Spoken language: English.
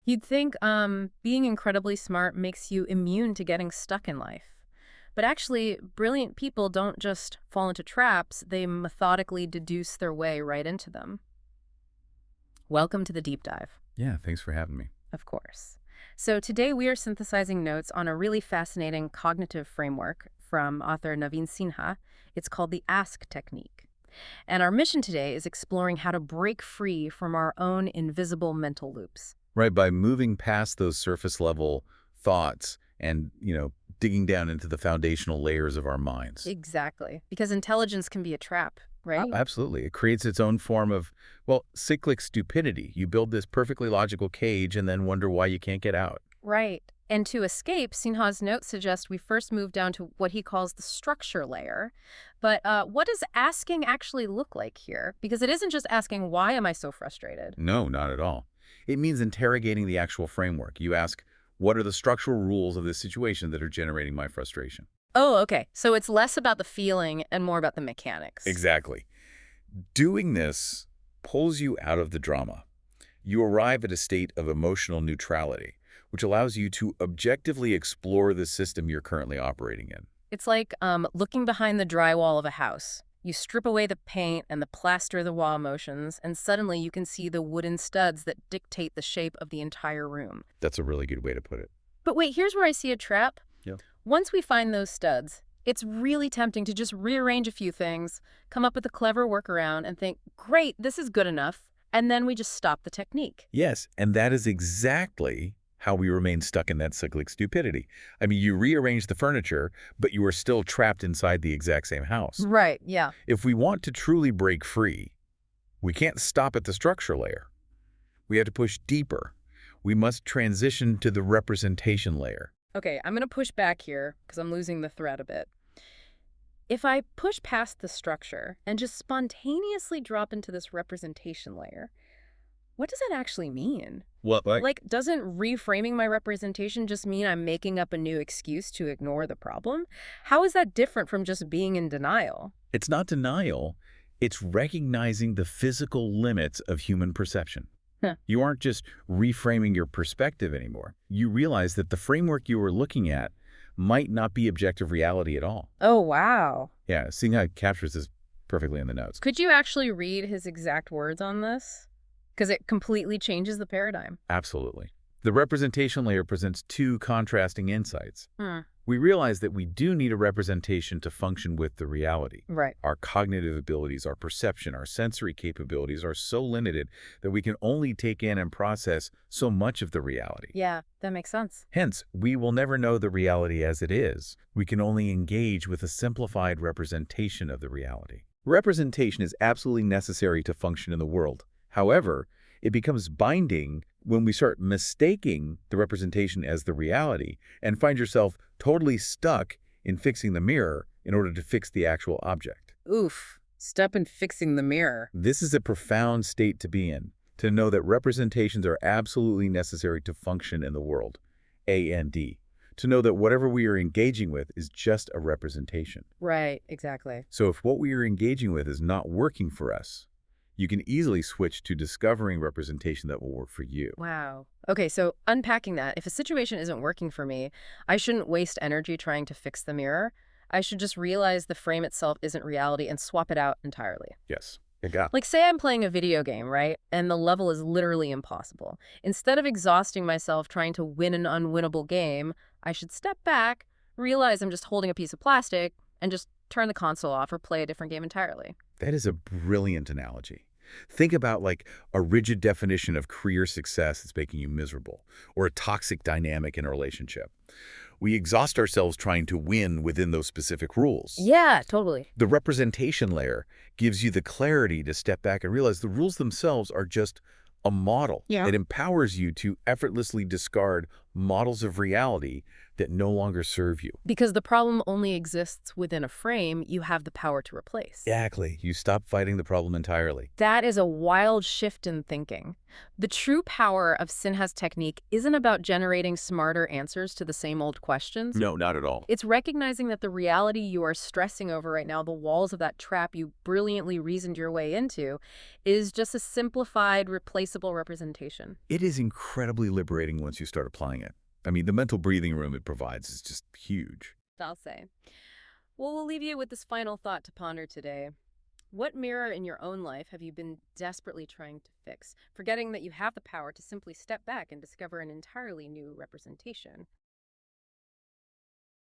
You'd think being incredibly smart makes you immune to getting stuck in life. But actually, brilliant people don't just fall into traps, they methodically deduce their way right into them. Welcome to the deep dive. Yeah, thanks for having me. Of course. So today we are synthesizing notes on a really fascinating cognitive framework from author Naveen Sinha. It's called the Ask technique. And our mission today is exploring how to break free from our own invisible mental loops. Right, by moving past those surface level thoughts and, digging down into the foundational layers of our minds. Exactly. Because intelligence can be a trap, right? Absolutely. It creates its own form of, well, cyclic stupidity. You build this perfectly logical cage and then wonder why you can't get out. Right. And to escape, Sinha's notes suggest we first move down to what he calls the structure layer. But what does asking actually look like here? Because it isn't just asking, why am I so frustrated? No, not at all. It means interrogating the actual framework. You ask, what are the structural rules of this situation that are generating my frustration? Oh, okay. So it's less about the feeling and more about the mechanics. Exactly. Doing this pulls you out of the drama. You arrive at a state of emotional neutrality, which allows you to objectively explore the system you're currently operating in. It's like looking behind the drywall of a house. You strip away the paint and the plaster the wall motions, and suddenly you can see the wooden studs that dictate the shape of the entire room. That's a really good way to put it. But wait, here's where I see a trap. Yeah. Once we find those studs, it's really tempting to just rearrange a few things, come up with a clever workaround, and think, great, this is good enough. And then we just stop the technique. Yes, and that is exactly how we remain stuck in that cyclic stupidity. I mean, you rearrange the furniture, but you are still trapped inside the exact same house. Right, yeah. If we want to truly break free, we can't stop at the structure layer. We have to push deeper. We must transition to the representation layer. Okay, I'm going to push back here because I'm losing the thread a bit. If I push past the structure and just spontaneously drop into this representation layer, what does that actually mean? What? Like, doesn't reframing my representation just mean I'm making up a new excuse to ignore the problem? How is that different from just being in denial? It's not denial. It's recognizing the physical limits of human perception. Huh. You aren't just reframing your perspective anymore. You realize that the framework you were looking at might not be objective reality at all. Oh, wow. Yeah, seeing how it captures this perfectly in the notes. Could you actually read his exact words on this? Because it completely changes the paradigm. Absolutely. The representation layer presents two contrasting insights. We realize that we do need a representation to function with the reality. Right. Our cognitive abilities, our perception, our sensory capabilities are so limited that we can only take in and process so much of the reality. Yeah, that makes sense. Hence, we will never know the reality as it is. We can only engage with a simplified representation of the reality. Representation is absolutely necessary to function in the world. However, it becomes binding when we start mistaking the representation as the reality and find yourself totally stuck in fixing the mirror in order to fix the actual object. Oof. Step in fixing the mirror. This is a profound state to be in, to know that representations are absolutely necessary to function in the world. A-N-D. To know that whatever we are engaging with is just a representation. Right, exactly. So if what we are engaging with is not working for us, you can easily switch to discovering representation that will work for you. Wow. Okay, so unpacking that, if a situation isn't working for me, I shouldn't waste energy trying to fix the mirror. I should just realize the frame itself isn't reality and swap it out entirely. Yes. You got it. Like, say I'm playing a video game, right? And the level is literally impossible. Instead of exhausting myself trying to win an unwinnable game, I should step back, realize I'm just holding a piece of plastic, and just turn the console off or play a different game entirely. That is a brilliant analogy. Think about like a rigid definition of career success that's making you miserable, or a toxic dynamic in a relationship. We exhaust ourselves trying to win within those specific rules. Yeah, totally. The representation layer gives you the clarity to step back and realize the rules themselves are just a model. Yeah. It empowers you to effortlessly discard models of reality that no longer serve you. Because the problem only exists within a frame you have the power to replace. Exactly. You stop fighting the problem entirely. That is a wild shift in thinking. The true power of Sinha's technique isn't about generating smarter answers to the same old questions. No, not at all. It's recognizing that the reality you are stressing over right now, the walls of that trap you brilliantly reasoned your way into, is just a simplified, replaceable representation. It is incredibly liberating once you start applying it. I mean, the mental breathing room it provides is just huge. I'll say. Well, we'll leave you with this final thought to ponder today. What mirror in your own life have you been desperately trying to fix, forgetting that you have the power to simply step back and discover an entirely new representation?